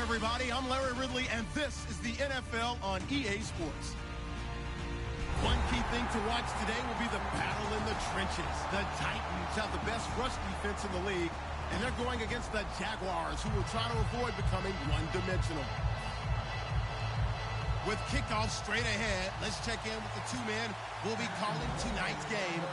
everybody. I'm Larry Ridley, and this is the NFL on EA Sports. One key thing to watch today will be the battle in the trenches. The Titans have the best rush defense in the league, and they're going against the Jaguars, who will try to avoid becoming one-dimensional. With kickoff straight ahead, let's check in with the two men who will be calling tonight's game.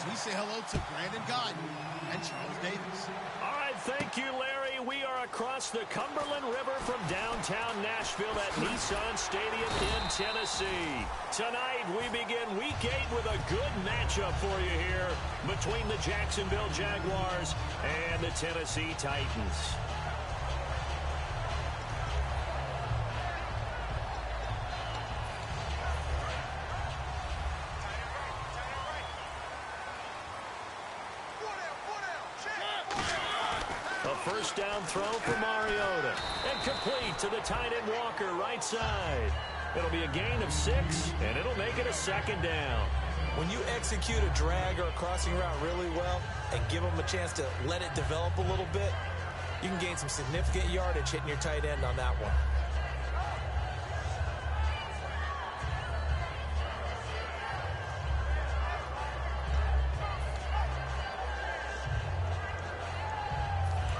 So we say hello to Brandon Godden and Charles Davis. All right, thank you, Larry. We are across the Cumberland River from downtown Nashville at Nissan Stadium in Tennessee. Tonight, we begin Week 8 with a good matchup for you here between the Jacksonville Jaguars and the Tennessee Titans. First down throw for Mariota. And complete to the tight end Walker, right side. It'll be a gain of 6, and it'll make it a second down. When you execute a drag or a crossing route really well and give them a chance to let it develop a little bit, you can gain some significant yardage hitting your tight end on that one.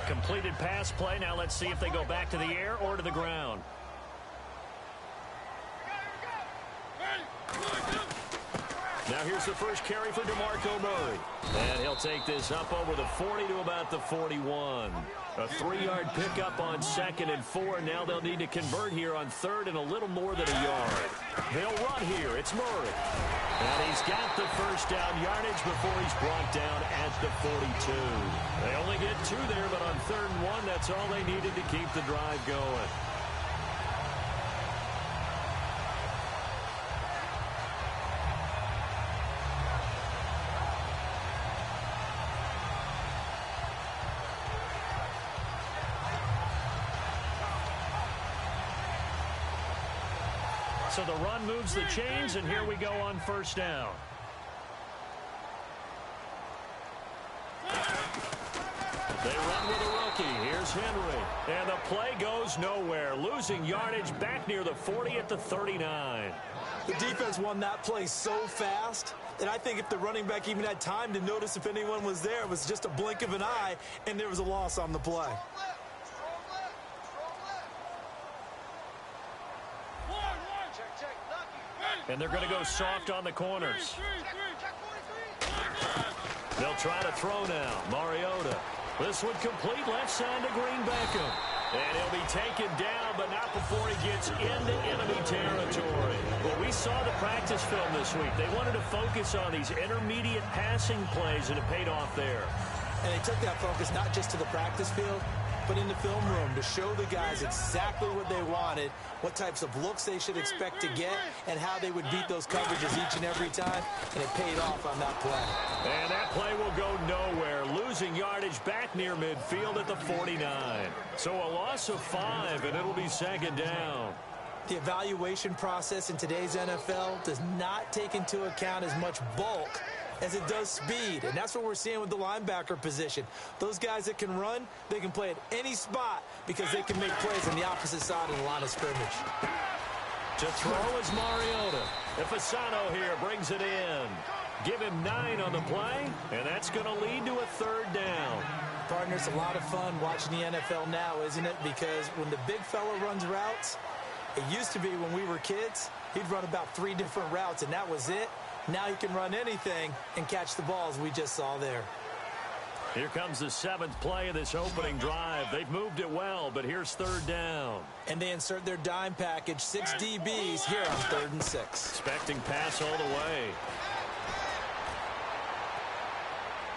Completed pass play. Now let's see if they go back to the air or to the ground. Now here's the first carry for DeMarco Murray. And he'll take this up over the 40 to about the 41. A 3-yard pickup on 2nd and 4. Now they'll need to convert here on 3rd and a little more than a yard. They'll run here. It's Murray. And he's got the first down yardage before he's brought down at the 42. They only get 2 there, but on 3rd and 1, that's all they needed to keep the drive going. So the run moves the chains, and here we go on first down. They run with a rookie. Here's Henry. And the play goes nowhere. Losing yardage back near the 40 at the 39. The defense won that play so fast that I think if the running back even had time to notice if anyone was there, it was just a blink of an eye, and there was a loss on the play. And they're going to go soft on the corners. They'll try to throw now. Mariota. This one complete left side to Green Beckham. And he'll be taken down, but not before he gets into enemy territory. Well, we saw the practice film this week. They wanted to focus on these intermediate passing plays, and it paid off there. And they took that focus not just to the practice field, but in the film room to show the guys exactly what they wanted, what types of looks they should expect to get, and how they would beat those coverages each and every time, and it paid off on that play. And that play will go nowhere, losing yardage back near midfield at the 49. So a loss of 5, and it'll be second down. The evaluation process in today's NFL does not take into account as much bulk as it does speed, and that's what we're seeing with the linebacker position. Those guys that can run, they can play at any spot because they can make plays on the opposite side of the line of scrimmage. To throw is Mariota. Ifasano here brings it in. Give him 9 on the play, and that's going to lead to a 3rd down. Partner, it's a lot of fun watching the NFL now, isn't it? Because when the big fella runs routes, it used to be when we were kids, he'd run about 3 different routes, and that was it. Now he can run anything and catch the balls we just saw there. Here comes the 7th play of this opening drive. They've moved it well, but here's 3rd down. And they insert their dime package, 6 DBs here on 3rd and 6. Expecting pass all the way.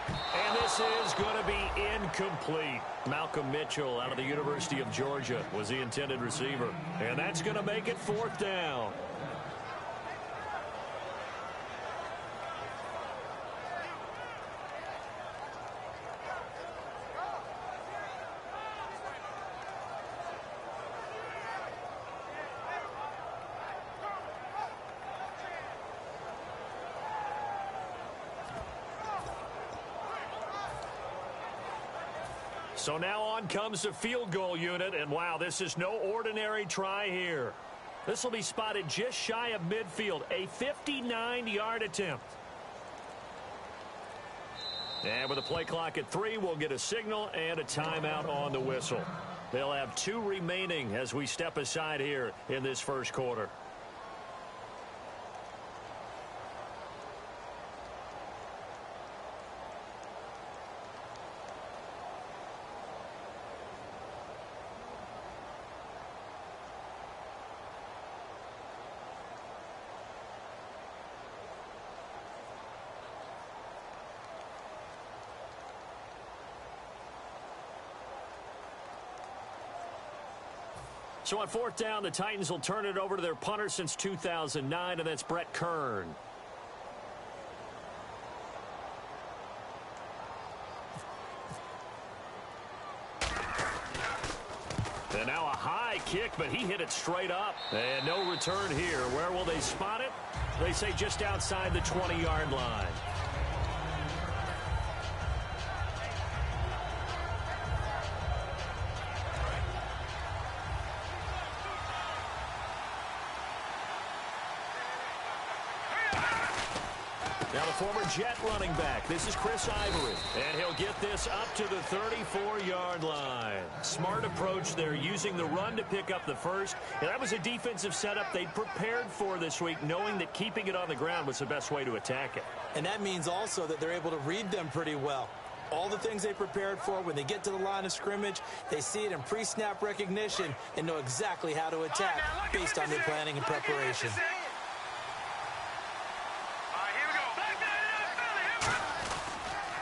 And this is going to be incomplete. Malcolm Mitchell out of the University of Georgia was the intended receiver. And that's going to make it 4th down. So now on comes the field goal unit, and wow, this is no ordinary try here. This will be spotted just shy of midfield, a 59-yard attempt. And with the play clock at 3, we'll get a signal and a timeout on the whistle. They'll have 2 remaining as we step aside here in this first quarter. So on 4th down, the Titans will turn it over to their punter since 2009, and that's Brett Kern. And now a high kick, but he hit it straight up. And no return here. Where will they spot it? They say just outside the 20-yard line. Now the former Jet running back. This is Chris Ivory. And he'll get this up to the 34-yard line. Smart approach there, using the run to pick up the first. And that was a defensive setup they'd prepared for this week, knowing that keeping it on the ground was the best way to attack it. And that means also that they're able to read them pretty well. All the things they prepared for, when they get to the line of scrimmage, they see it in pre-snap recognition and know exactly how to attack based on their planning and preparation.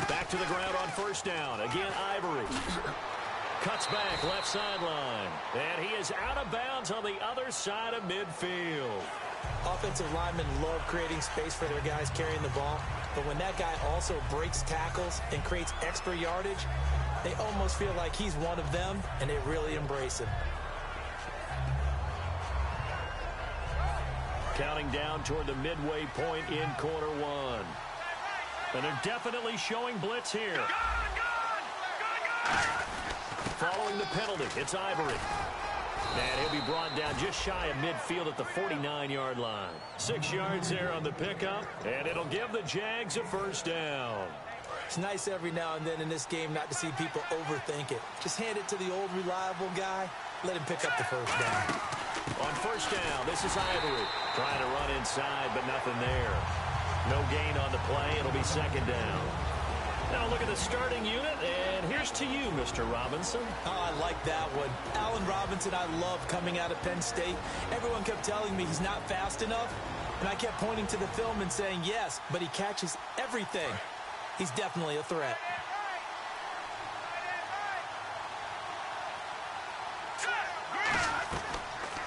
Back to the ground on 1st down. Again, Ivory. Cuts back, left sideline. And he is out of bounds on the other side of midfield. Offensive linemen love creating space for their guys carrying the ball. But when that guy also breaks tackles and creates extra yardage, they almost feel like he's one of them, and they really embrace him. Counting down toward the midway point in quarter 1. And they're definitely showing blitz here. Following the penalty, it's Ivory. And he'll be brought down just shy of midfield at the 49-yard line. 6 yards there on the pickup, and it'll give the Jags a 1st down. It's nice every now and then in this game not to see people overthink it. Just hand it to the old reliable guy. Let him pick up the 1st down. On 1st down, this is Ivory. Trying to run inside, but nothing there. No gain on the play. It'll be 2nd down. Now look at the starting unit, and here's to you, Mr. Robinson. Oh, I like that one. Allen Robinson, I love coming out of Penn State. Everyone kept telling me he's not fast enough, and I kept pointing to the film and saying yes, but he catches everything. He's definitely a threat.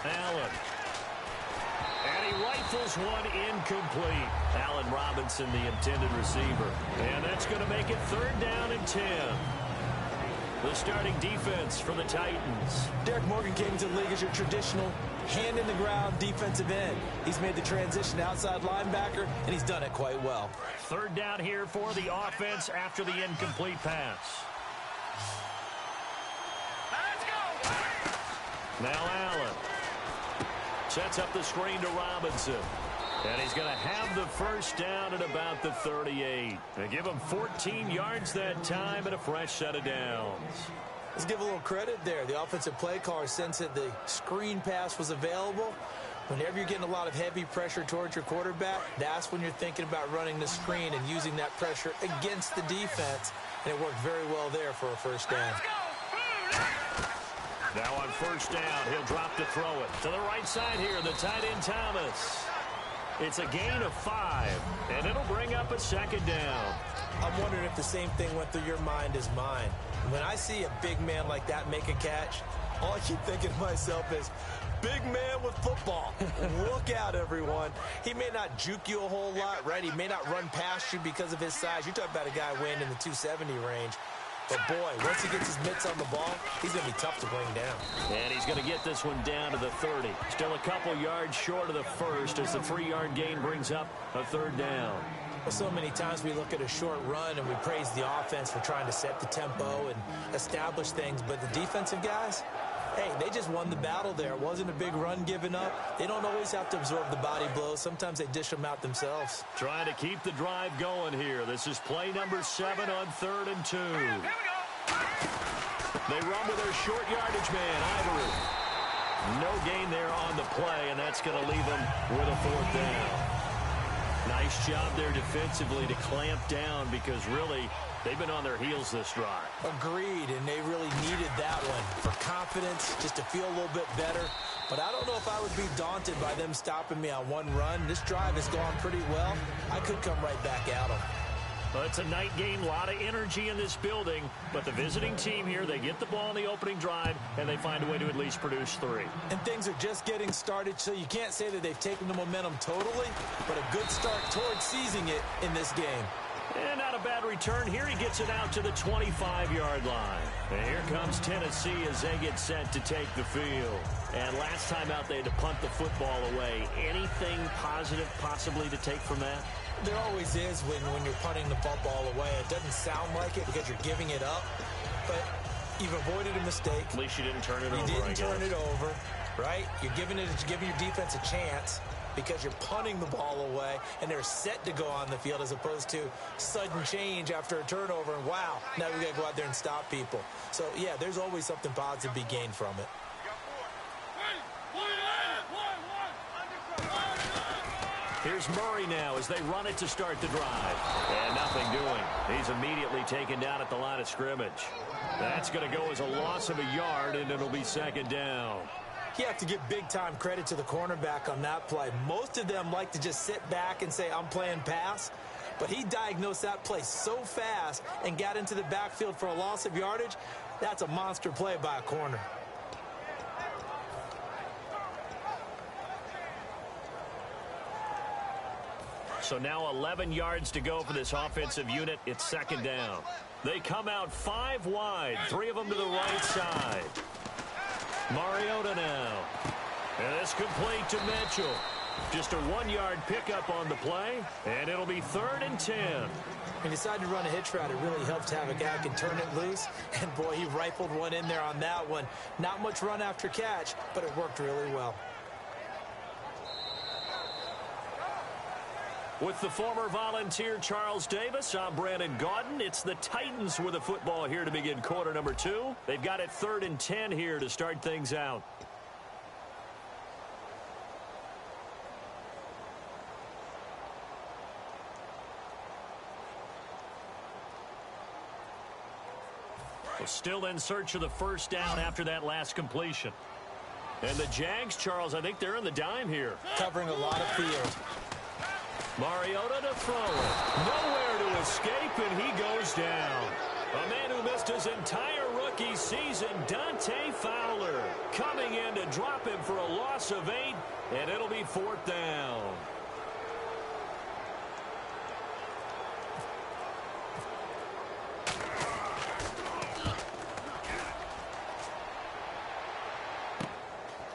Allen. And he rifles one incomplete. Allen Robinson, the intended receiver. And that's going to make it 3rd down and 10. The starting defense for the Titans. Derek Morgan came to the league as your traditional hand-in-the-ground defensive end. He's made the transition to outside linebacker, and he's done it quite well. 3rd down here for the offense after the incomplete pass. Now Allen sets up the screen to Robinson. And he's going to have the 1st down at about the 38. They give him 14 yards that time and a fresh set of downs. Let's give a little credit there. The offensive play caller sensed that the screen pass was available. Whenever you're getting a lot of heavy pressure towards your quarterback, that's when you're thinking about running the screen and using that pressure against the defense. And it worked very well there for a 1st down. Now on 1st down, he'll drop to throw it. To the right side here, the tight end Thomas. It's a gain of 5, and it'll bring up a 2nd down. I'm wondering if the same thing went through your mind as mine. When I see a big man like that make a catch, all I keep thinking to myself is, big man with football. Look out, everyone. He may not juke you a whole lot, right? He may not run past you because of his size. You're talking about a guy weighing in the 270 range. But, boy, once he gets his mitts on the ball, he's going to be tough to bring down. And he's going to get this one down to the 30. Still a couple yards short of the 1st as the 3-yard gain brings up a 3rd down. Well, so many times we look at a short run and we praise the offense for trying to set the tempo and establish things, but the defensive guys, hey, they just won the battle there. It wasn't a big run given up. They don't always have to absorb the body blows. Sometimes they dish them out themselves. Trying to keep the drive going here. This is play number 7 on 3rd and 2. They run with their short yardage man, Ivory. No gain there on the play, and that's going to leave them with a 4th down. Nice job there defensively to clamp down because really they've been on their heels this drive. Agreed, and they really needed that one for confidence, just to feel a little bit better. But I don't know if I would be daunted by them stopping me on one run. This drive has gone pretty well. I could come right back at them. Well, it's a night game, a lot of energy in this building, but the visiting team here, they get the ball in the opening drive, and they find a way to at least produce 3. And things are just getting started, so you can't say that they've taken the momentum totally, but a good start towards seizing it in this game. And not a bad return here. He gets it out to the 25-yard line. And here comes Tennessee as they get set to take the field. And last time out, they had to punt the football away. Anything positive possibly to take from that? There always is when you're punting the football away. It doesn't sound like it because you're giving it up, but you've avoided a mistake. At least you didn't turn it over, You didn't turn it over, right? You're giving your defense a chance because you're punting the ball away, and they're set to go on the field as opposed to sudden change after a turnover, and wow, now we got to go out there and stop people. So, yeah, there's always something positive to be gained from it. Here's Murray now as they run it to start the drive. And nothing doing. He's immediately taken down at the line of scrimmage. That's going to go as a loss of a yard, and it'll be 2nd down. You have to give big-time credit to the cornerback on that play. Most of them like to just sit back and say, I'm playing pass. But he diagnosed that play so fast and got into the backfield for a loss of yardage. That's a monster play by a corner. So now 11 yards to go for this offensive unit. It's 2nd down. They come out 5 wide, 3 of them to the right side. Mariota now. And it's complete to Mitchell. Just a 1-yard pickup on the play, and it'll be 3rd and 10. When you decide to run a hitch route, it really helps to have a guy who can turn it loose. And, boy, he rifled one in there on that one. Not much run after catch, but it worked really well. With the former Volunteer Charles Davis, I'm Brandon Gaudin. It's the Titans with the football here to begin quarter number 2. They've got it 3rd and 10 here to start things out. Well, still in search of the 1st down after that last completion. And the Jags, Charles, I think they're in the dime here. Covering a lot of field. Mariota to throw it. Nowhere to escape, and he goes down. A man who missed his entire rookie season, Dante Fowler, coming in to drop him for a loss of 8, and it'll be 4th down.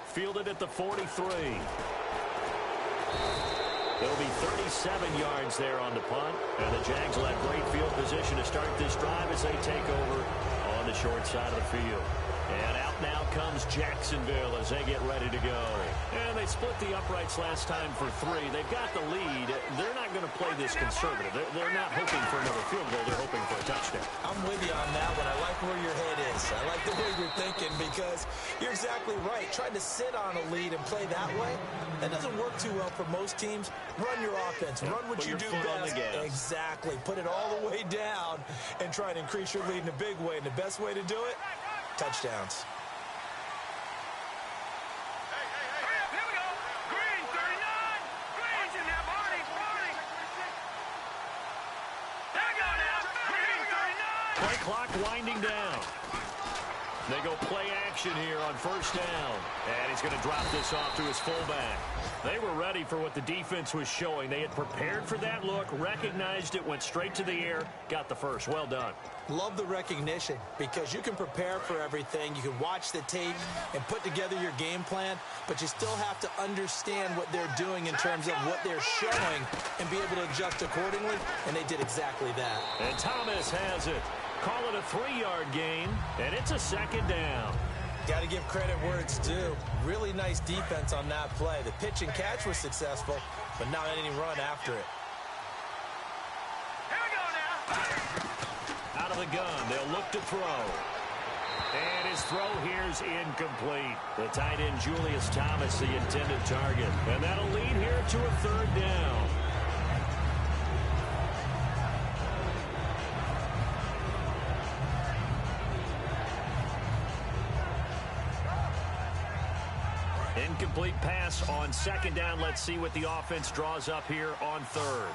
Fielded at the 43. It'll be 37 yards there on the punt. And the Jags will have great field position to start this drive as they take over on the short side of the field. And out now comes Jacksonville as they get ready to go. And they split the uprights last time for 3. They've got the lead. They're not going to play this conservative. They're not hoping for another field goal. They're hoping for a touchdown. I'm with you on that one. I like where your head is. I like the way you're thinking because you're exactly right. Trying to sit on a lead and play that way, that doesn't work too well for most teams. Run your offense. Run what you do best. Exactly. Put it all the way down and try to increase your lead in a big way. And the best way to do it, touchdowns. Play clock winding down. They go play action here on first down. And he's going to drop this off to his fullback. They were ready for what the defense was showing. They had prepared for that look, recognized it, went straight to the air, got the first. Well done. Love the recognition because you can prepare for everything. You can watch the tape and put together your game plan, but you still have to understand what they're doing in terms of what they're showing and be able to adjust accordingly, and they did exactly that. And Thomas has it. Call it a 3-yard gain, and it's a second down. Got to give credit where it's due. Really nice defense on that play. The pitch and catch was successful, but not any run after it. Here we go now. Out of the gun, they'll look to throw. And his throw here's incomplete. The tight end, Julius Thomas, the intended target. And that'll lead here to a third down. Incomplete pass on second down. Let's see what the offense draws up here on third.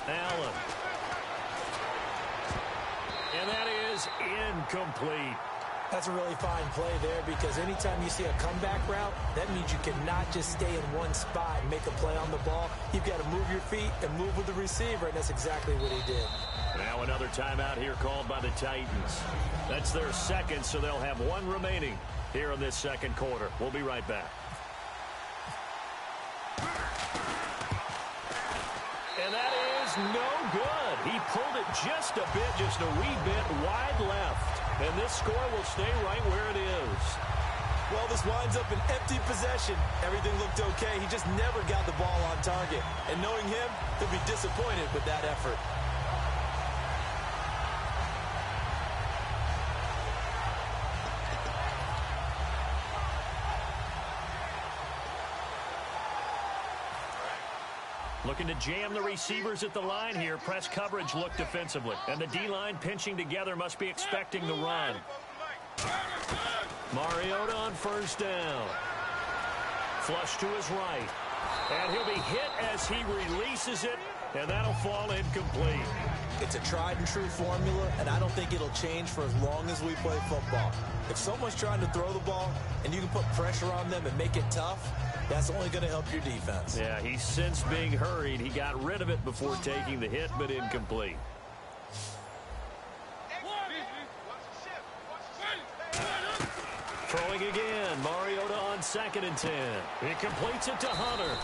Allen. And that is incomplete. That's a really fine play there because anytime you see a comeback route, that means you cannot just stay in one spot and make a play on the ball. You've got to move your feet and move with the receiver, and that's exactly what he did. Now another timeout here called by the Titans. That's their second, so they'll have one remaining here in this second quarter. We'll be right back. And that is no good. He pulled it just a wee bit wide left. And this score will stay right where it is. Well, this winds up an empty possession. Everything looked okay. He just never got the ball on target. And knowing him, he'll be disappointed with that effort. Looking to jam the receivers at the line here. Press coverage look defensively. And the D-line pinching together must be expecting the run. Mariota on first down. Flush to his right. And he'll be hit as he releases it. And that'll fall incomplete. It's a tried and true formula, and I don't think it'll change for as long as we play football. If someone's trying to throw the ball and you can put pressure on them and make it tough, that's only going to help your defense. Yeah, he's since being hurried. He got rid of it before taking the hit, but incomplete. Throwing again. Mariota on 2nd and 10. He completes it to Hunter.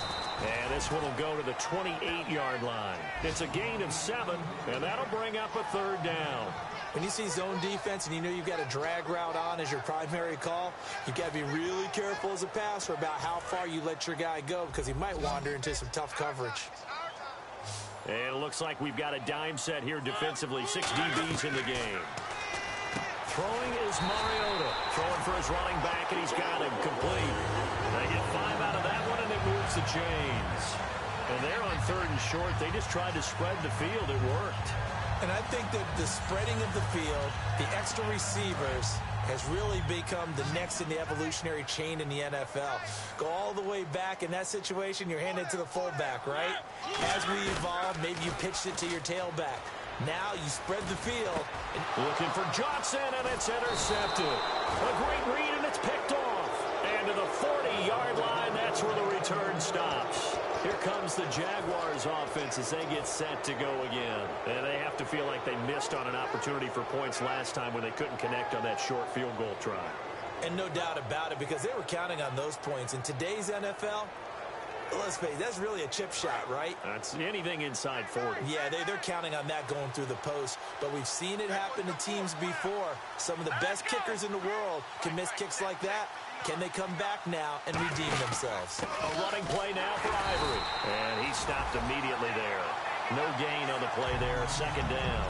And this one will go to the 28-yard line. It's a gain of 7, and that'll bring up a third down. When you see zone defense and you know you've got a drag route on as your primary call, you've got to be really careful as a passer about how far you let your guy go because he might wander into some tough coverage. And it looks like we've got a dime set here defensively. 6 DBs in the game. Throwing is Mariota. Throwing for his running back, and he's got him complete. They get 5 out of that one, and it moves the chains. And they're on 3rd and short. They just tried to spread the field. It worked. And I think that the spreading of the field, the extra receivers, has really become the next in the evolutionary chain in the NFL. Go all the way back in that situation, you're handed to the fullback, right? As we evolve, maybe you pitched it to your tailback. Now you spread the field. Looking for Johnson, and it's intercepted. A great read, and it's picked off. And to the 40-yard line, that's where the return stops. Here comes the Jaguars offense as they get set to go again. And they have to feel like they missed on an opportunity for points last time when they couldn't connect on that short field goal try. And no doubt about it, because they were counting on those points. In today's NFL, let's face it, that's really a chip shot, right? That's anything inside 40. Yeah, they're counting on that going through the post. But we've seen it happen to teams before. Some of the best kickers in the world can miss kicks like that. Can they come back now and redeem themselves? A running play now for Ivory. And he stopped immediately there. No gain on the play there. 2nd down.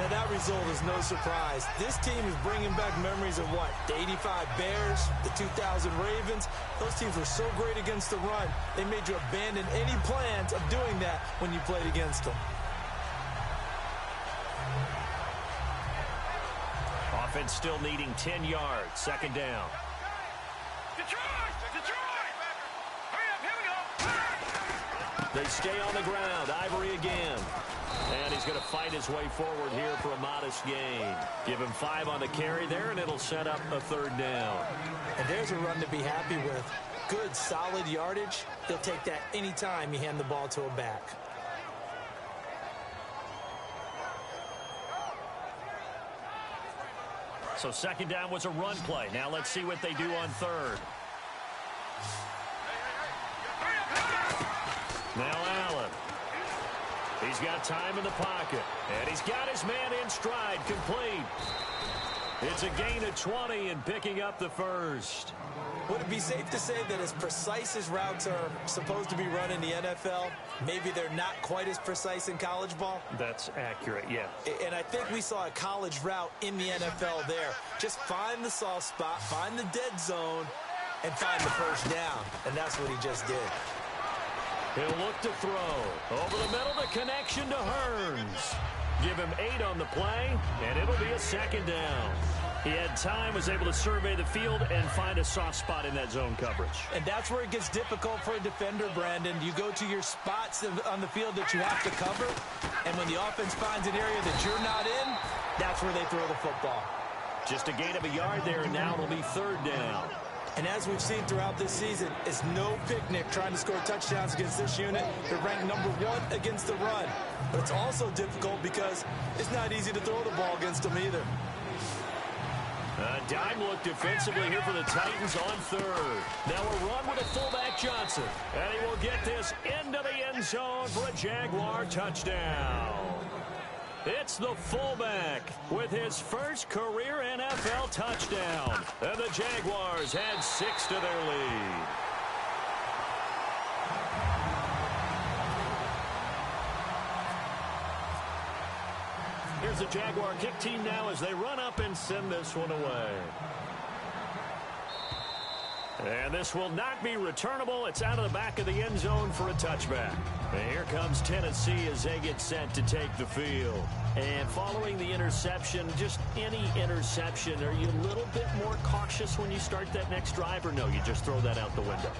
Now that result is no surprise. This team is bringing back memories of what? The 85 Bears, the 2000 Ravens. Those teams were so great against the run. They made you abandon any plans of doing that when you played against them. Offense still needing 10 yards. 2nd down. Detroit! Detroit! Hurry up, here we go! They stay on the ground. Ivory again. And he's going to fight his way forward here for a modest gain. Give him 5 on the carry there, and it'll set up a 3rd down. And there's a run to be happy with. Good, solid yardage. He'll take that anytime you hand the ball to a back. So 2nd down was a run play. Now let's see what they do on 3rd. Now Allen. He's got time in the pocket. And he's got his man in stride, complete. It's a gain of 20 and picking up the 1st. Would it be safe to say that as precise as routes are supposed to be run in the NFL, maybe they're not quite as precise in college ball? That's accurate, yeah. And I think we saw a college route in the NFL there. Just find the soft spot, find the dead zone, and find the 1st down. And that's what he just did. He'll look to throw. Over the middle, the connection to Hearns. Give him 8 on the play, and it'll be a 2nd down. He had time, was able to survey the field and find a soft spot in that zone coverage. And that's where it gets difficult for a defender, Brandon. You go to your spots on the field that you have to cover, and when the offense finds an area that you're not in, that's where they throw the football. Just a gain of a yard there, and now it'll be 3rd down. And as we've seen throughout this season, it's no picnic trying to score touchdowns against this unit. They're ranked number 1 against the run. But it's also difficult because it's not easy to throw the ball against them either. A dime look defensively here for the Titans on 3rd. Now a run with a fullback Johnson. And he will get this into the end zone for a Jaguar touchdown. It's the fullback with his first career NFL touchdown. And the Jaguars had 6 to their lead. Here's the Jaguar kick team now as they run up and send this one away. And this will not be returnable. It's out of the back of the end zone for a touchback. And here comes Tennessee as they get set to take the field. And following the interception, just any interception, are you a little bit more cautious when you start that next drive, or no, you just throw that out the window?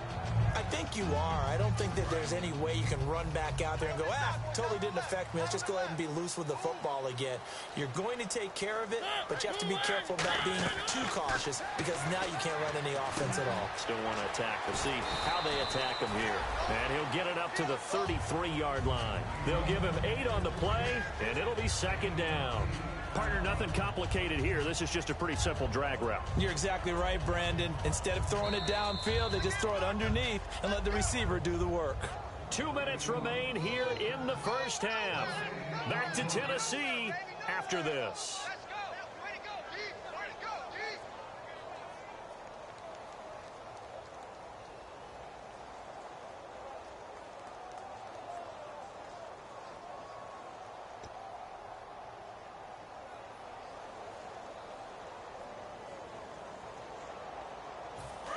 I think you are. I don't think that there's any way you can run back out there and go, totally didn't affect me. Let's just go ahead and be loose with the football again. You're going to take care of it, but you have to be careful about being too cautious because now you can't run any offense at all. Still want to attack. We'll see how they attack him here. And he'll get it up to the 33-yard line. They'll give him 8 on the play, and it'll be 2nd down. Partner, nothing complicated here. This is just a pretty simple drag route. You're exactly right, Brandon. Instead of throwing it downfield, they just throw it underneath and let the receiver do the work. 2 minutes remain here in the first half. Back to Tennessee after this.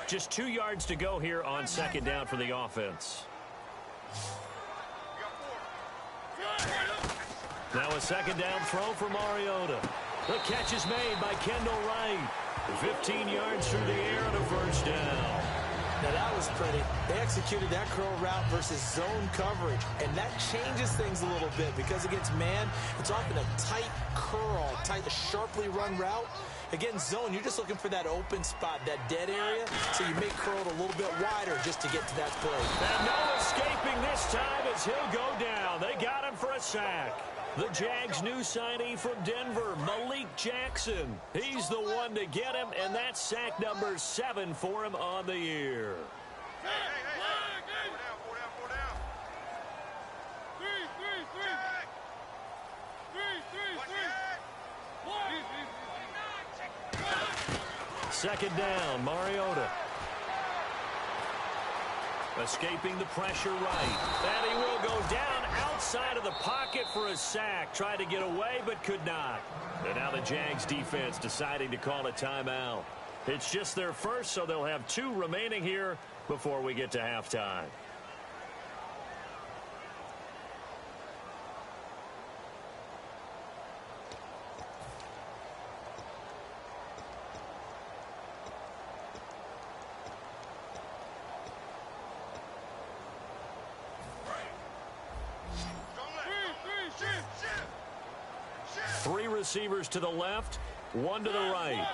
Just 2 yards to go here on 2nd down for the offense. Now a 2nd down throw for Mariota. The catch is made by Kendall Wright. 15 yards through the air and a 1st down. Now that was pretty. They executed that curl route versus zone coverage, and that changes things a little bit because against man, it's often a tight curl, a sharply run route. Against zone, you're just looking for that open spot, that dead area, so you make curl a little bit wider just to get to that place. And no escaping this time as he'll go down. They got him for a sack. The Jags' new signee from Denver, Malik Jackson. He's the one to get him, and that's sack number 7 for him on the year. Second down, Mariota. Escaping the pressure right. And he will go down outside of the pocket for a sack. Tried to get away, but could not. And now the Jags defense deciding to call a timeout. It's just their first, so they'll have 2 remaining here before we get to halftime. receivers to the left, one to the right.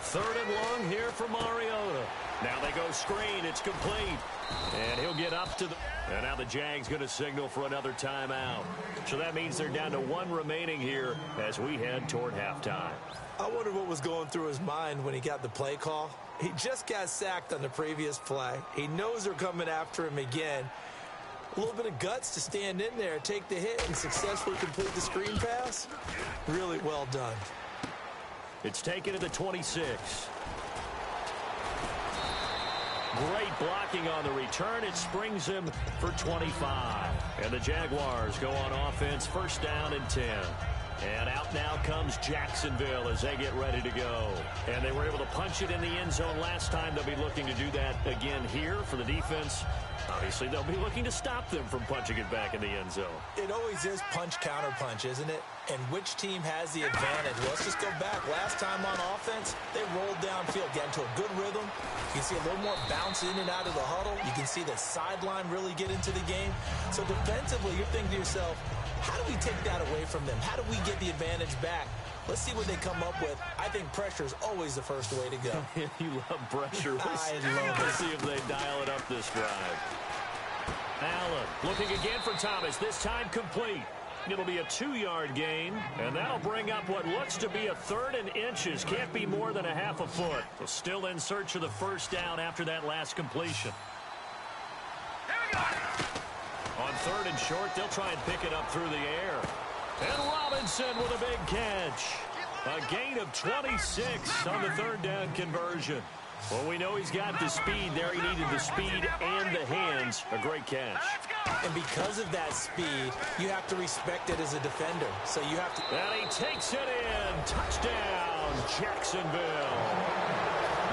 Third and long here for Mariota. Now they go screen. It's complete. And he'll get up to the... And now the Jags going to signal for another timeout. So that means they're down to one remaining here as we head toward halftime. I wonder what was going through his mind when he got the play call. He just got sacked on the previous play. He knows they're coming after him again. A little bit of guts to stand in there, take the hit, and successfully complete the screen pass. Really well done. It's taken to the 26. Great blocking on the return. It springs him for 25. And the Jaguars go on offense, first down and 10. And out now comes Jacksonville as they get ready to go. And they were able to punch it in the end zone last time. They'll be looking to do that again here for the defense. Obviously, they'll be looking to stop them from punching it back in the end zone. It always is punch-counter-punch, isn't it? And which team has the advantage? Well, let's just go back. Last time on offense, they rolled downfield, got into a good rhythm. You can see a little more bounce in and out of the huddle. You can see the sideline really get into the game. So defensively, you're thinking to yourself, how do we take that away from them? How do we get the advantage back? Let's see what they come up with. I think pressure is always the first way to go. You love pressure. I love it. Let's see if they dial it up this drive. Allen looking again for Thomas. This time complete. It'll be a 2-yard gain, and that'll bring up what looks to be a 3rd and inches. Can't be more than a half a foot. So still in search of the first down after that last completion. On 3rd and short, they'll try and pick it up through the air. And Robinson with a big catch. A gain of 26 on the 3rd down conversion. Well, we know he's got the speed there. He needed the speed and the hands. A great catch. And because of that speed, you have to respect it as a defender. So you have to... And he takes it in. Touchdown, Jacksonville.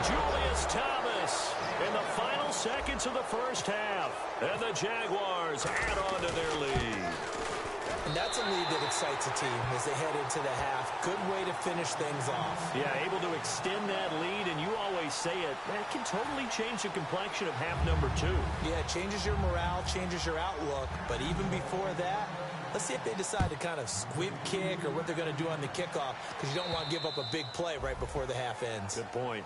Julius Thomas in the final seconds of the first half. And the Jaguars add on to their lead. And that's a lead that excites a team as they head into the half. Good way to finish things off. Yeah, able to extend that lead, and you always say it, that can totally change the complexion of half number 2. Yeah, it changes your morale, changes your outlook. But even before that, let's see if they decide to kind of squib kick or what they're going to do on the kickoff, because you don't want to give up a big play right before the half ends. Good point.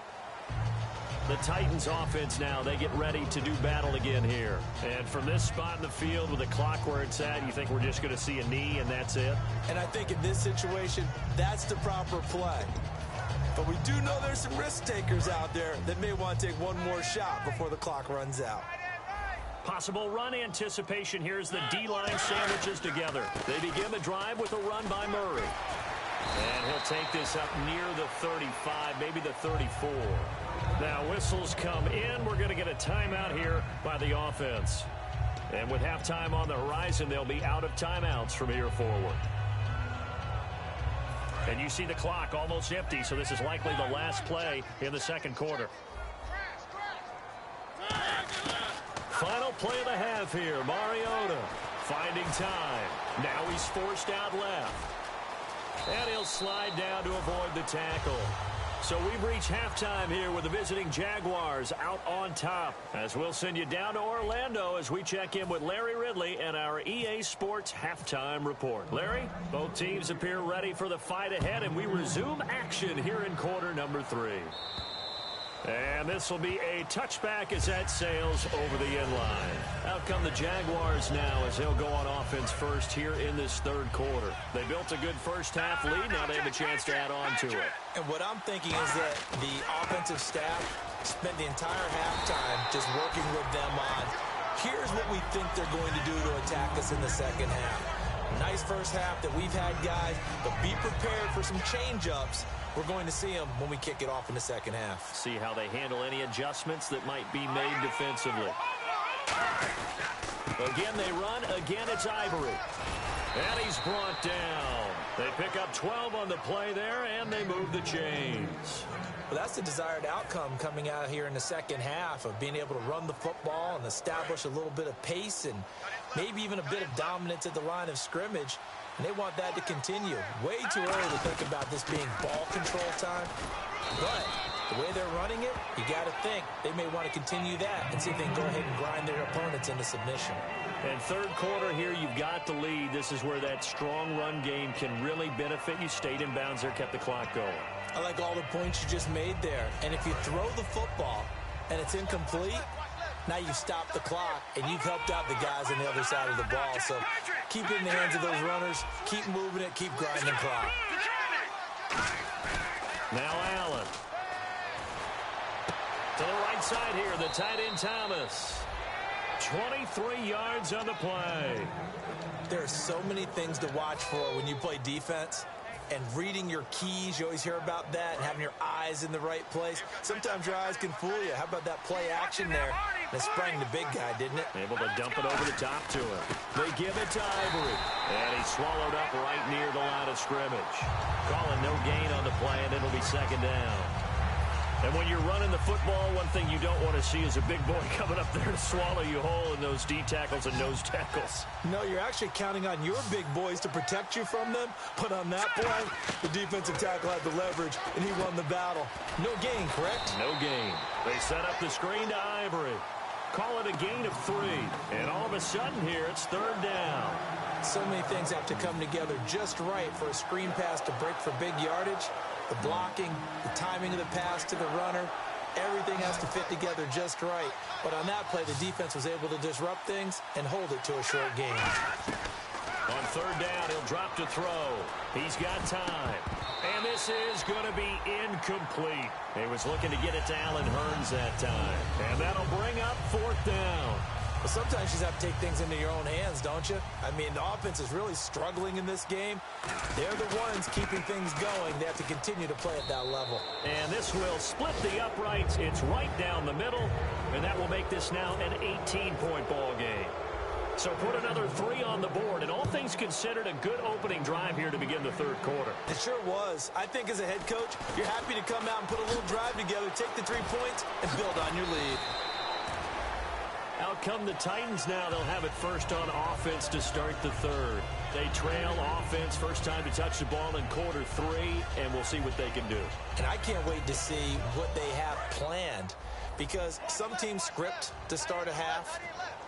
The Titans offense now, they get ready to do battle again here. And from this spot in the field with the clock where it's at, you think we're just going to see a knee and that's it? And I think in this situation, that's the proper play. But we do know there's some risk takers out there that may want to take one more shot before the clock runs out. Possible run anticipation here as the D-line sandwiches together. They begin the drive with a run by Murray. And he'll take this up near the 35, maybe the 34. Now whistles come in. We're going to get a timeout here by the offense. And with halftime on the horizon, they'll be out of timeouts from here forward. And you see the clock almost empty, so this is likely the last play in the second quarter. Final play of the half here. Mariota finding time. Now he's forced out left. And he'll slide down to avoid the tackle. So we've reached halftime here with the visiting Jaguars out on top. As we'll send you down to Orlando as we check in with Larry Ridley and our EA Sports Halftime Report. Larry, both teams appear ready for the fight ahead, and we resume action here in quarter number 3. And this will be a touchback as that sails over the end line. Out come the Jaguars now as they'll go on offense first here in this third quarter. They built a good first half lead. Now they have a chance to add on to it. And what I'm thinking is that the offensive staff spent the entire halftime just working with them on, here's what we think they're going to do to attack us in the second half. Nice first half that we've had, guys, but be prepared for some change-ups. We're going to see them when we kick it off in the second half. See how they handle any adjustments that might be made defensively. Again, they run. Again, it's Ivory. And he's brought down. They pick up 12 on the play there, and they move the chains. Well, that's the desired outcome coming out here in the second half of being able to run the football and establish a little bit of pace and maybe even a bit of dominance at the line of scrimmage. And they want that to continue. Way too early to think about this being ball control time. But the way they're running it, you got to think they may want to continue that and see if they can go ahead and grind their opponents into submission. And third quarter here, you've got the lead. This is where that strong run game can really benefit you. Stayed in bounds there, kept the clock going. I like all the points you just made there. And if you throw the football and it's incomplete, now you've stopped the clock and you've helped out the guys on the other side of the ball. So keep it in the hands of those runners. Keep moving it. Keep grinding clock. Now Allen. To the right side here, the tight end Thomas. 23 yards on the play. There are so many things to watch for when you play defense. And reading your keys, you always hear about that, and having your eyes in the right place. Sometimes your eyes can fool you. How about that play action there? And it sprang the big guy, didn't it? Able to dump it over the top to him. They give it to Ivory. And he's swallowed up right near the line of scrimmage. Calling no gain on the play, and it'll be second down. And when you're running the football, one thing you don't want to see is a big boy coming up there to swallow you whole in those D tackles and nose tackles. No, you're actually counting on your big boys to protect you from them. But on that play, the defensive tackle had the leverage, and he won the battle. No gain, correct? No gain. They set up the screen to Ivory. Call it a gain of 3. And all of a sudden here, it's third down. So many things have to come together just right for a screen pass to break for big yardage. The blocking, the timing of the pass to the runner, everything has to fit together just right. But on that play, the defense was able to disrupt things and hold it to a short gain. On third down, he'll drop to throw. He's got time. And this is going to be incomplete. He was looking to get it to Allen Hurns that time. And that'll bring up fourth down. But sometimes you just have to take things into your own hands, don't you? I mean, the offense is really struggling in this game. They're the ones keeping things going. They have to continue to play at that level. And this will split the uprights. It's right down the middle. And that will make this now an 18-point ball game. So put another 3 on the board. And all things considered, a good opening drive here to begin the third quarter. It sure was. I think as a head coach, you're happy to come out and put a little drive together, take the 3 points, and build on your lead. Out come the Titans now. They'll have it first on offense to start the third. They trail offense, first time to touch the ball in quarter 3, and we'll see what they can do. And I can't wait to see what they have planned, because some teams script to start a half.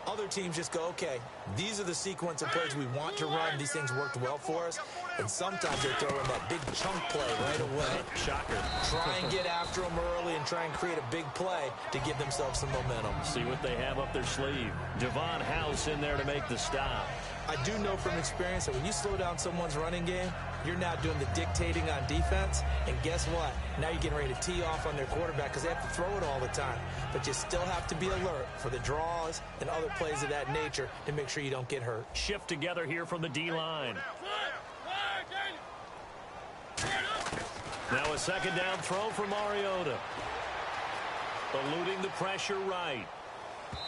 Other teams just go, okay, these are the sequence of plays we want to run. These things worked well for us. And sometimes they throw in that big chunk play right away. Shocker. Try and get after them early and try and create a big play to give themselves some momentum. See what they have up their sleeve. Devon House in there to make the stop. I do know from experience that when you slow down someone's running game, you're now doing the dictating on defense. And guess what? Now you're getting ready to tee off on their quarterback because they have to throw it all the time. But you still have to be alert for the draws and other plays of that nature to make sure you don't get hurt. Shift together here from the D-line. Now a second down throw for Mariota. Eluding the pressure right.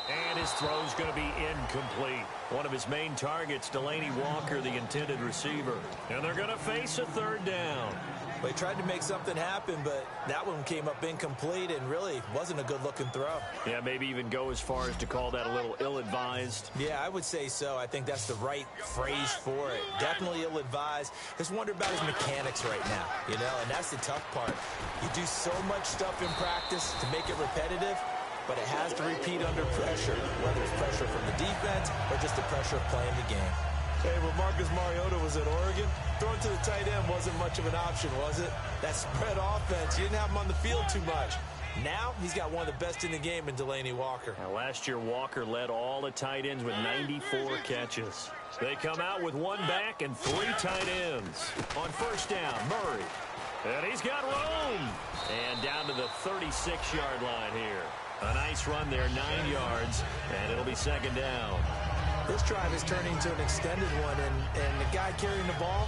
And his throw's going to be incomplete. One of his main targets, Delaney Walker, the intended receiver. And they're going to face a third down. They tried to make something happen, but that one came up incomplete and really wasn't a good-looking throw. Yeah, maybe even go as far as to call that a little ill-advised. Yeah, I would say so. I think that's the right phrase for it. Definitely ill-advised. Just wonder about his mechanics right now, you know, and that's the tough part. You do so much stuff in practice to make it repetitive, but it has to repeat under pressure, whether it's pressure from the defense or just the pressure of playing the game. Hey, when Marcus Mariota was at Oregon, throwing to the tight end wasn't much of an option, was it? That spread offense, you didn't have him on the field too much. Now, he's got one of the best in the game in Delaney Walker. Now, last year, Walker led all the tight ends with 94 catches. They come out with 1 back and 3 tight ends. On first down, Murray. And he's got room. And down to the 36-yard line here. A nice run there, 9 yards, and it'll be second down. This drive is turning into an extended one, and the guy carrying the ball,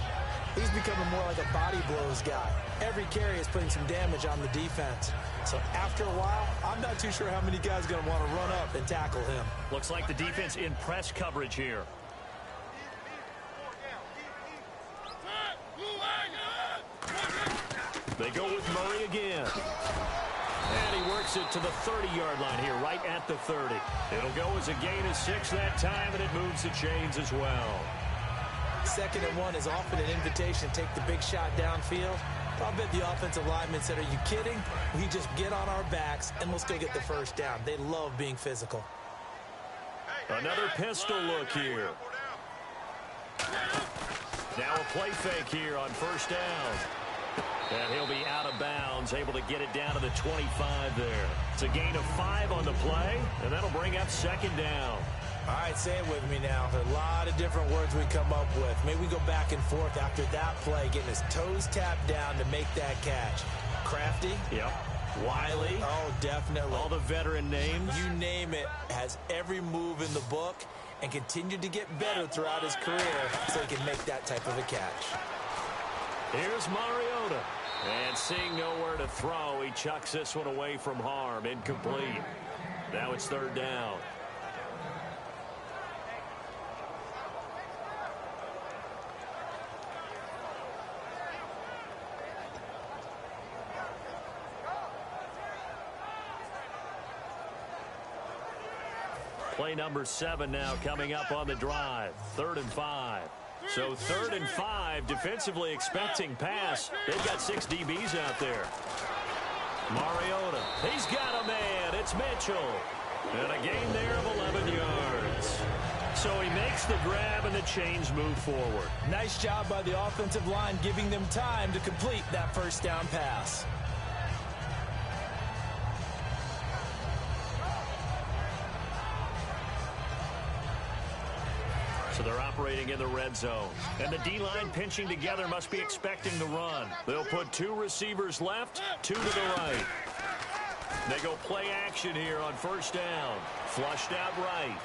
he's becoming more like a body blows guy. Every carry is putting some damage on the defense. So after a while, I'm not too sure how many guys are going to want to run up and tackle him. Looks like the defense in press coverage here. They go with Murray again. And he works it to the 30-yard line here, right at the 30. It'll go as a gain of 6 that time, and it moves the chains as well. 2nd and 1 is often an invitation to take the big shot downfield. I'll bet the offensive lineman said, are you kidding? We just get on our backs, and let's go get the first down. They love being physical. Another pistol look here. Now a play fake here on first down. And he'll be out of bounds, able to get it down to the 25 there. It's a gain of 5 on the play, and that'll bring up second down. All right, say it with me now. There are a lot of different words we come up with. Maybe we go back and forth after that play, getting his toes tapped down to make that catch. Crafty? Yep. Wiley? Oh, definitely. All the veteran names? You name it. Has every move in the book and continued to get better throughout his career so he can make that type of a catch. Here's Mariota. And seeing nowhere to throw, he chucks this one away from harm. Incomplete. Now it's third down. Play number 7 now coming up on the drive. 3rd and 5. So 3rd and 5, defensively expecting pass. They've got 6 DBs out there. Mariota, he's got a man. It's Mitchell. And a gain there of 11 yards. So he makes the grab and the chains move forward. Nice job by the offensive line giving them time to complete that first down pass. So they're operating in the red zone. And the D-line pinching together must be expecting the run. They'll put 2 receivers left, 2 to the right. They go play action here on first down. Flushed out right.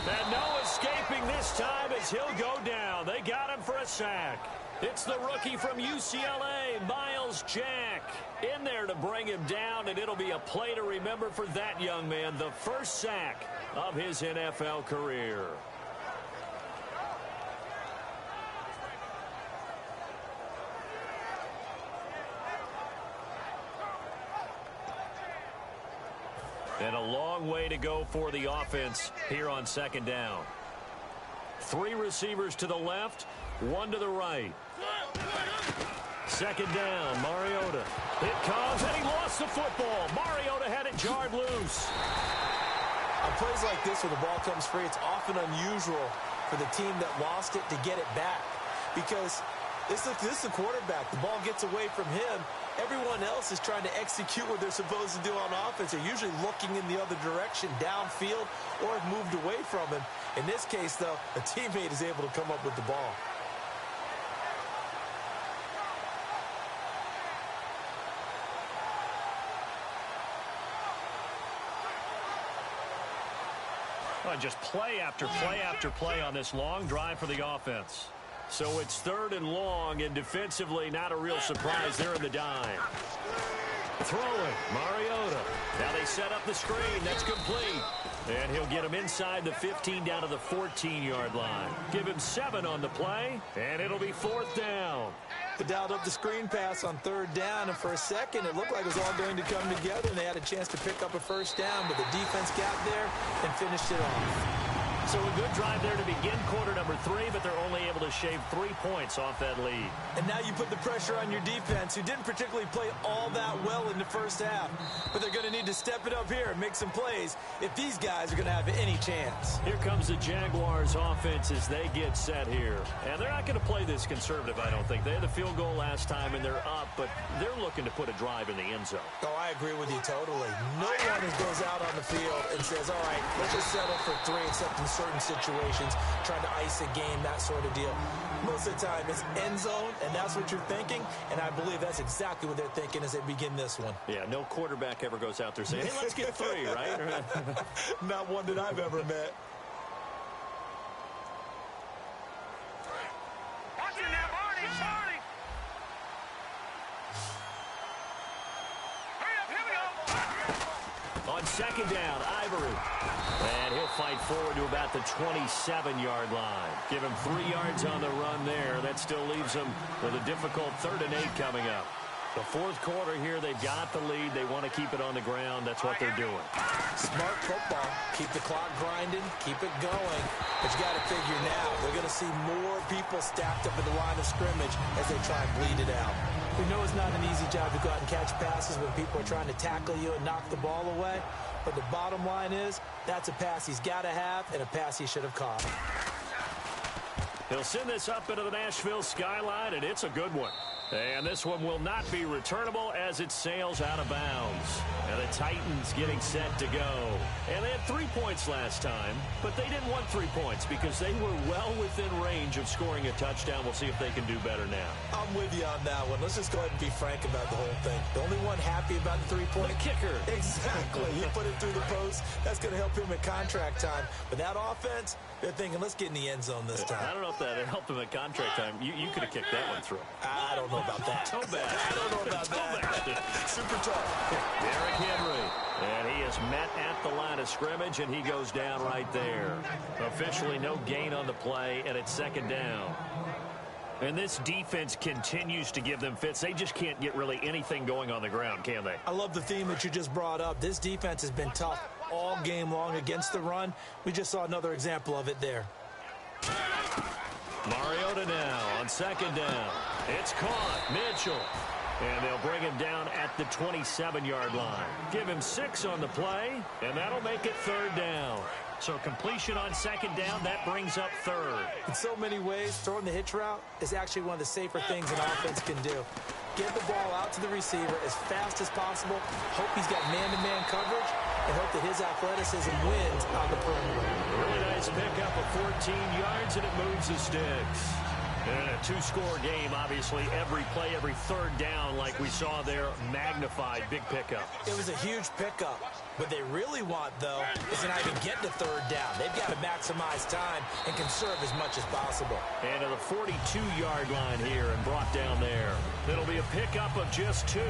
And no escaping this time as he'll go down. They got him for a sack. It's the rookie from UCLA, Miles Jack, in there to bring him down, and it'll be a play to remember for that young man. The first sack of his NFL career. And a long way to go for the offense here on second down. 3 receivers to the left, 1 to the right. Second down, Mariota. It comes, and he lost the football. Mariota had it jarred loose. On plays like this where the ball comes free, it's often unusual for the team that lost it to get it back. Because this is the quarterback. The ball gets away from him. Everyone else is trying to execute what they're supposed to do on offense. They're usually looking in the other direction, downfield, or have moved away from him. In this case, though, a teammate is able to come up with the ball. Well, just play after play after play on this long drive for the offense. So it's 3rd and long, and defensively not a real surprise there in the dime. Throwing, Mariota. Now they set up the screen. That's complete. And he'll get him inside the 15 down to the 14-yard line. Give him 7 on the play, and it'll be 4th down. They dialed up the screen pass on 3rd down, and for a second it looked like it was all going to come together, and they had a chance to pick up a first down, but the defense got there and finished it off. So a good drive there to begin quarter number 3, but they're only able to shave 3 points off that lead. And now you put the pressure on your defense, who didn't particularly play all that well in the first half. But they're going to need to step it up here and make some plays if these guys are going to have any chance. Here comes the Jaguars offense as they get set here. And they're not going to play this conservative, I don't think. They had the field goal last time, and they're up, but they're looking to put a drive in the end zone. Oh, I agree with you totally. No one goes out on the field and says, all right, let's just settle for 3, except in certain situations, trying to ice a game, that sort of deal. Most of the time, it's end zone, and that's what you're thinking, and I believe that's exactly what they're thinking as they begin this one. Yeah, no quarterback ever goes out there saying, hey, let's get 3, right? Not one that I've ever met. Watch it now, Barney, Barney. Hurry up, here we go. On second down, Ivory. And he'll fight forward to about the 27-yard line. Give him 3 yards on the run there. That still leaves him with a difficult 3rd and 8 coming up. The 4th quarter here, they've got the lead. They want to keep it on the ground. That's what they're doing. Smart football. Keep the clock grinding. Keep it going. But you got to figure now, they're going to see more people stacked up at the line of scrimmage as they try and bleed it out. We know it's not an easy job to go out and catch passes when people are trying to tackle you and knock the ball away. But the bottom line is, that's a pass he's got to have and a pass he should have caught. He'll send this up into the Nashville skyline, and it's a good one. And this one will not be returnable as it sails out of bounds. And the Titans getting set to go. And they had 3 points last time, but they didn't want 3 points because they were well within range of scoring a touchdown. We'll see if they can do better now. I'm with you on that one. Let's just go ahead and be frank about the whole thing. The only one happy about the 3-point. The kicker. Exactly. He put it through the post. That's going to help him at contract time. But that offense, they're thinking, let's get in the end zone this time. I don't know if that helped him at contract time. You could have kicked that one through. I don't know about that. So bad. I don't know about that. Super tough. Derrick Henry. And he is met at the line of scrimmage, and he goes down right there. Officially no gain on the play, and it's second down. And this defense continues to give them fits. They just can't get really anything going on the ground, can they? I love the theme that you just brought up. This defense has been tough all game long against the run. We just saw another example of it there. Mariota now on second down. It's caught. Mitchell. And they'll bring him down at the 27-yard line. Give him 6 on the play, and that'll make it third down. So completion on second down, that brings up third. In so many ways, throwing the hitch route is actually one of the safer things an offense can do. Get the ball out to the receiver as fast as possible, hope he's got man-to-man coverage, and hope that his athleticism wins on the perimeter. Really nice pickup of 14 yards, and it moves the sticks. And a 2-score game, obviously, every play, every third down, like we saw there, magnified, big pickup. It was a huge pickup. What they really want, though, is to not even get to third down. They've got to maximize time and conserve as much as possible. And to the 42-yard line here and brought down there. It'll be a pickup of just 2,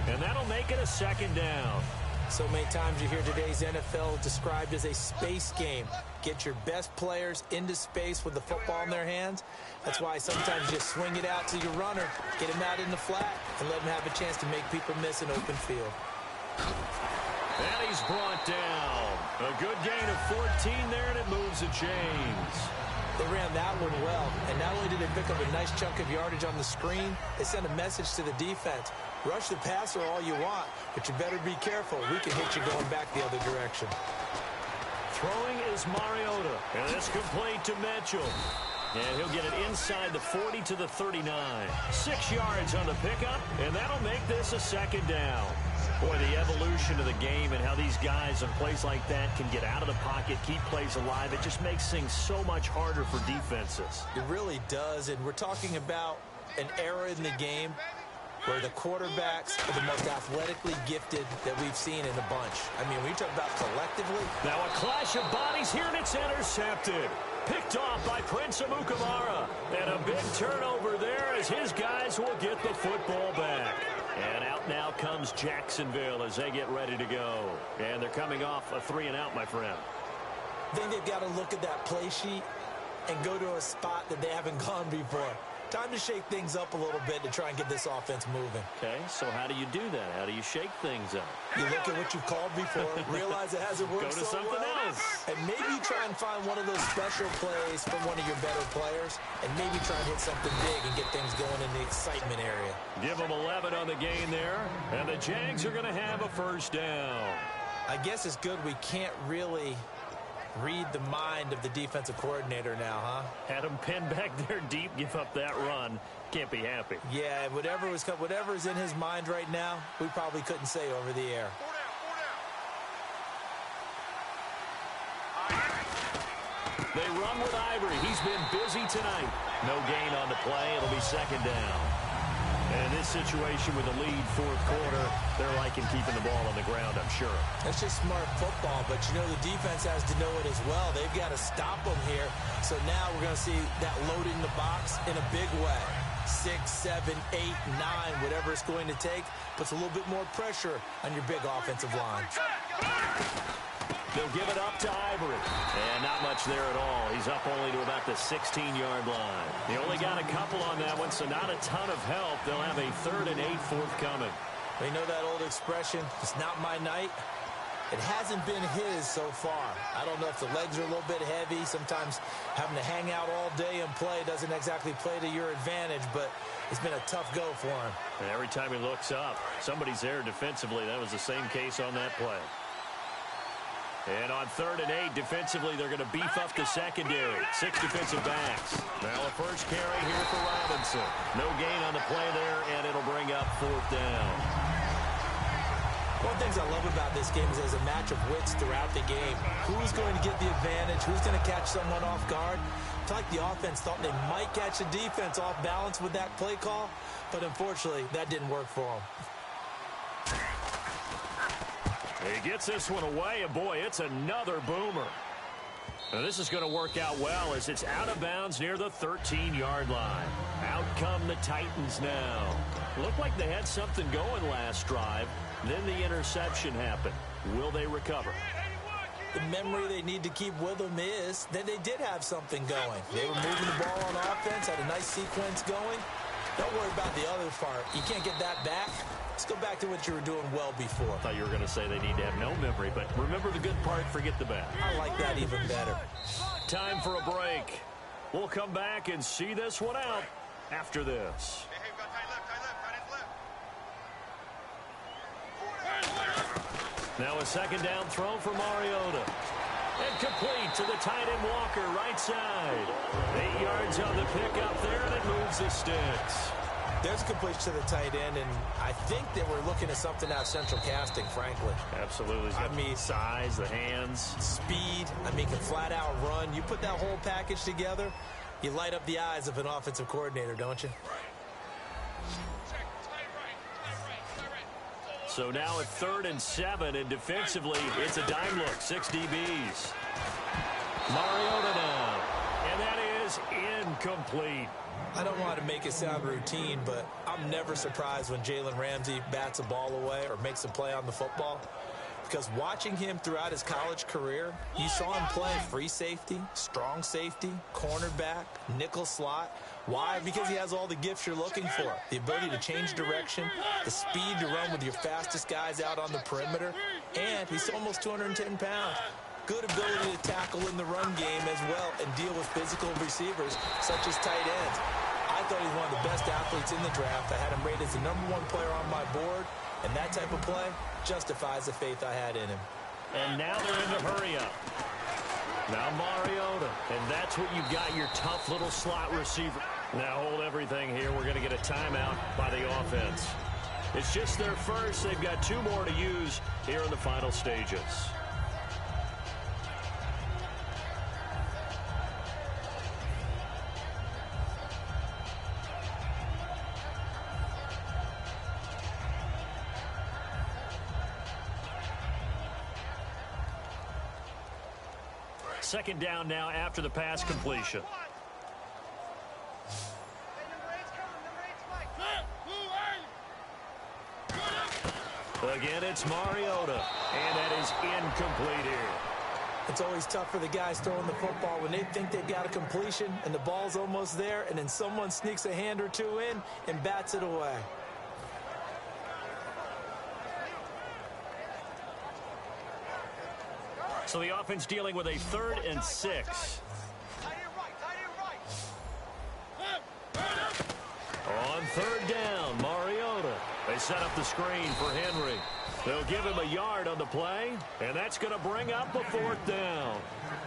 and that'll make it a second down. So many times you hear today's NFL described as a space game. Get your best players into space with the football in their hands. That's why sometimes you just swing it out to your runner, get him out in the flat, and let him have a chance to make people miss an open field. And he's brought down. A good gain of 14 there, and it moves the chains. They ran that one well, and not only did they pick up a nice chunk of yardage on the screen, they sent a message to the defense. Rush the passer all you want, but you better be careful. We can hit you going back the other direction. Throwing is Mariota, and it's complete to Mitchell. And he'll get it inside the 40 to the 39. 6 yards on the pickup, and that'll make this a second down. Boy, the evolution of the game and how these guys in plays like that can get out of the pocket, keep plays alive, it just makes things so much harder for defenses. It really does, and we're talking about an era in the game where the quarterbacks are the most athletically gifted that we've seen in a bunch. I mean, when you talk about collectively. Now a clash of bodies here, and it's intercepted. Picked off by Prince Amukamara. And a big turnover there as his guys will get the football back. And out now comes Jacksonville as they get ready to go. And they're coming off a 3-and-out, my friend. I think they've got to look at that play sheet and go to a spot that they haven't gone before. Time to shake things up a little bit to try and get this offense moving. Okay, so how do you do that? How do you shake things up? You look at what you've called before, realize it hasn't worked Go to something else. and maybe try and find one of those special plays from one of your better players, and maybe try and hit something big and get things going in the excitement area. Give them 11 on the gain there, and the Jags are going to have a first down. I guess it's good we can't really read the mind of the defensive coordinator now, huh? Had him pinned back there deep, give up that run. Can't be happy. Yeah, whatever is in his mind right now, we probably couldn't say over the air. They run with Ivory. He's been busy tonight. No gain on the play. It'll be second down. And in this situation with the lead fourth quarter, they're liking keeping the ball on the ground, I'm sure. That's just smart football, but you know the defense has to know it as well. They've got to stop them here. So now we're going to see that load in the box in a big way. 6, 7, 8, 9, whatever it's going to take, puts a little bit more pressure on your big offensive line. They'll give it up to Ivory. And not much there at all. He's up only to about the 16-yard line. They only got a couple on that one, so not a ton of help. They'll have a 3rd and 8 forthcoming. You know that old expression, it's not my night? It hasn't been his so far. I don't know if the legs are a little bit heavy. Sometimes having to hang out all day and play doesn't exactly play to your advantage, but it's been a tough go for him. And every time he looks up, somebody's there defensively. That was the same case on that play. And on 3rd and 8, defensively, they're going to beef up the secondary. 6 defensive backs. Now a first carry here for Robinson. No gain on the play there, and it'll bring up 4th down. One of the things I love about this game is there's a match of wits throughout the game. Who's going to get the advantage? Who's going to catch someone off guard? I feel like the offense thought they might catch the defense off balance with that play call, but unfortunately, that didn't work for them. He gets this one away, and boy, it's another boomer. Now this is going to work out well as it's out of bounds near the 13-yard line. Out come the Titans now. Looked like they had something going last drive. Then the interception happened. Will they recover? The memory they need to keep with them is that they did have something going. They were moving the ball on offense, had a nice sequence going. Don't worry about the other part. You can't get that back. Let's go back to what you were doing well before. I thought you were going to say they need to have no memory, but remember the good part, forget the bad. I like that even better. Time for a break. We'll come back and see this one out after this. Now a second down throw for Mariota. And complete to the tight end Walker, right side. 8 yards on the pickup there, and it moves the sticks. There's a completion to the tight end, and I think they were looking at something out of central casting, frankly. Absolutely. I mean, size, the hands. Speed. I mean, can flat out run. You put that whole package together, you light up the eyes of an offensive coordinator, don't you? So now at 3rd and 7, and defensively, it's a dime look. 6 DBs. Mariota now. And that is incomplete. I don't want to make it sound routine, but I'm never surprised when Jalen Ramsey bats a ball away or makes a play on the football. Because watching him throughout his college career, you saw him play free safety, strong safety, cornerback, nickel slot. Why? Because he has all the gifts you're looking for. The ability to change direction, the speed to run with your fastest guys out on the perimeter, and he's almost 210 pounds. Good ability to tackle in the run game as well and deal with physical receivers such as tight ends. I thought he was one of the best athletes in the draft. I had him rated as the #1 player on my board, and that type of play justifies the faith I had in him. And now they're in the hurry up. Now Mariota, and that's what you've got, your tough little slot receiver. Now hold everything here. We're going to get a timeout by the offense. It's just their first. They've got 2 more to use here in the final stages. Second down now after the pass completion. Again, it's Mariota, and that is incomplete here. It's always tough for the guys throwing the football when they think they've got a completion and the ball's almost there, and then someone sneaks a hand or two in and bats it away. So the offense dealing with a 3rd and 6. On 3rd down, Mariota. They set up the screen for Henry. They'll give him a yard on the play, and that's going to bring up a 4th down.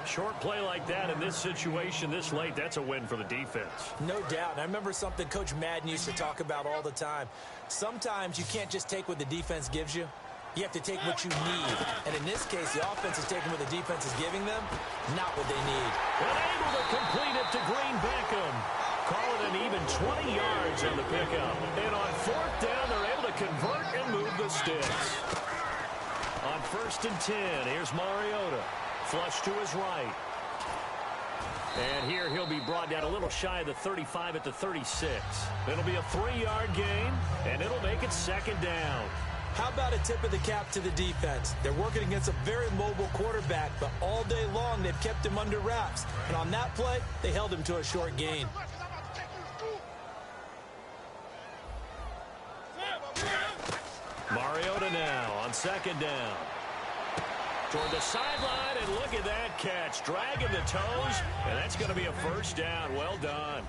Short play like that in this situation this late, that's a win for the defense. No doubt. I remember something Coach Madden used to talk about all the time. Sometimes you can't just take what the defense gives you. You have to take what you need. And in this case, the offense is taking what the defense is giving them, not what they need. And able to complete it to Green Beckham. Call it an even 20 yards on the pickup. And on 4th down, they're able to convert and move the sticks. On 1st and 10, here's Mariota. Flush to his right. And here he'll be brought down a little shy of the 35 at the 36. It'll be a 3-yard gain, and it'll make it 2nd down. How about a tip of the cap to the defense? They're working against a very mobile quarterback, but all day long they've kept him under wraps. And on that play, they held him to a short gain. Mariota now on 2nd down. toward the sideline, and look at that catch. Dragging the toes, and that's going to be a first down. Well done.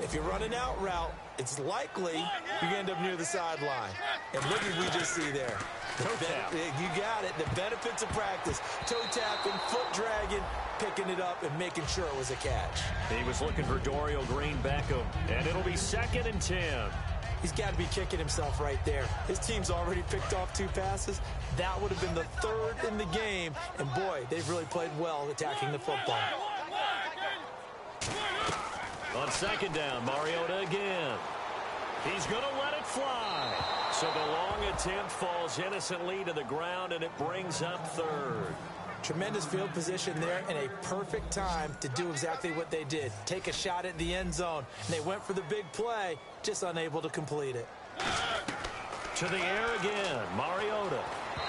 If you're running out route, it's likely you're going to end up near the sideline. And look at what we just see there. Toe tap. You got it. The benefits of practice. Toe tapping, foot dragging, picking it up, and making sure it was a catch. He was looking for Dorial Green-Beckham, and it'll be 2nd and 10. He's got to be kicking himself right there. His team's already picked off 2 passes. That would have been the 3rd in the game. And, boy, they've really played well attacking the football. On 2nd down, Mariota again. He's going to let it fly. So the long attempt falls innocently to the ground, and it brings up 3rd. Tremendous field position there and a perfect time to do exactly what they did. Take a shot at the end zone. And they went for the big play, just unable to complete it. To the air again, Mariota.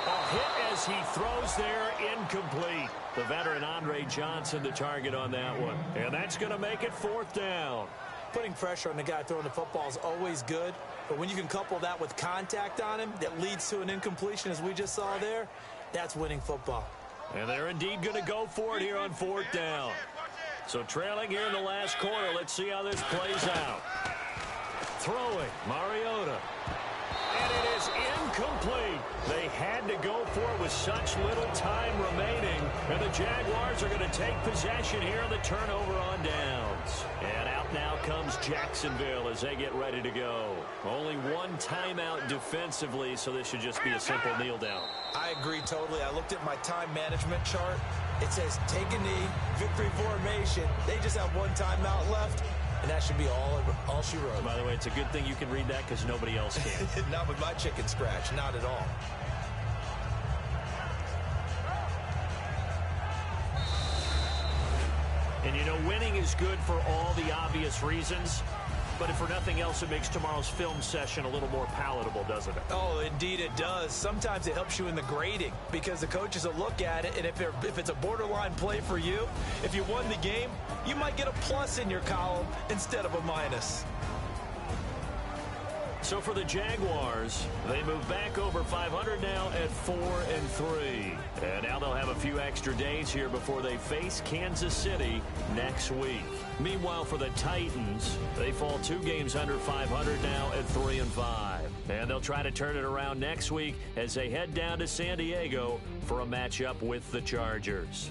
A hit as he throws there, incomplete. The veteran Andre Johnson the target on that one. And that's going to make it 4th down. Putting pressure on the guy throwing the football is always good. But when you can couple that with contact on him that leads to an incompletion as we just saw there, that's winning football. And they're indeed going to go for it here on 4th down. So trailing here in the last quarter, let's see how this plays out. Throwing, Mariota. And it is incomplete. They had to go for it with such little time remaining. And the Jaguars are going to take possession here on the turnover on downs. And out now comes Jacksonville as they get ready to go. Only 1 timeout defensively, so this should just be a simple kneel down. I agree totally. I looked at my time management chart. It says take a knee, victory formation. They just have 1 timeout left. And that should be all she wrote. By the way, it's a good thing you can read that because nobody else can. Not with my chicken scratch. Not at all. And, you know, winning is good for all the obvious reasons. But if for nothing else, it makes tomorrow's film session a little more palatable, doesn't it? Oh, indeed it does. Sometimes it helps you in the grading because the coaches will look at it, and if it's a borderline play for you, if you won the game, you might get a plus in your column instead of a minus. So for the Jaguars, they move back over 500 now at 4-3. And now they'll have a few extra days here before they face Kansas City next week. Meanwhile, for the Titans, they fall 2 games under 500 now at 3-5. And they'll try to turn it around next week as they head down to San Diego for a matchup with the Chargers.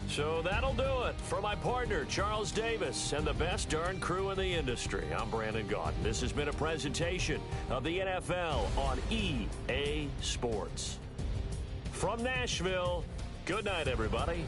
So that'll do it. For my partner, Charles Davis, and the best darn crew in the industry, I'm Brandon Gaudin. This has been a presentation of the NFL on EA Sports. From Nashville, good night, everybody.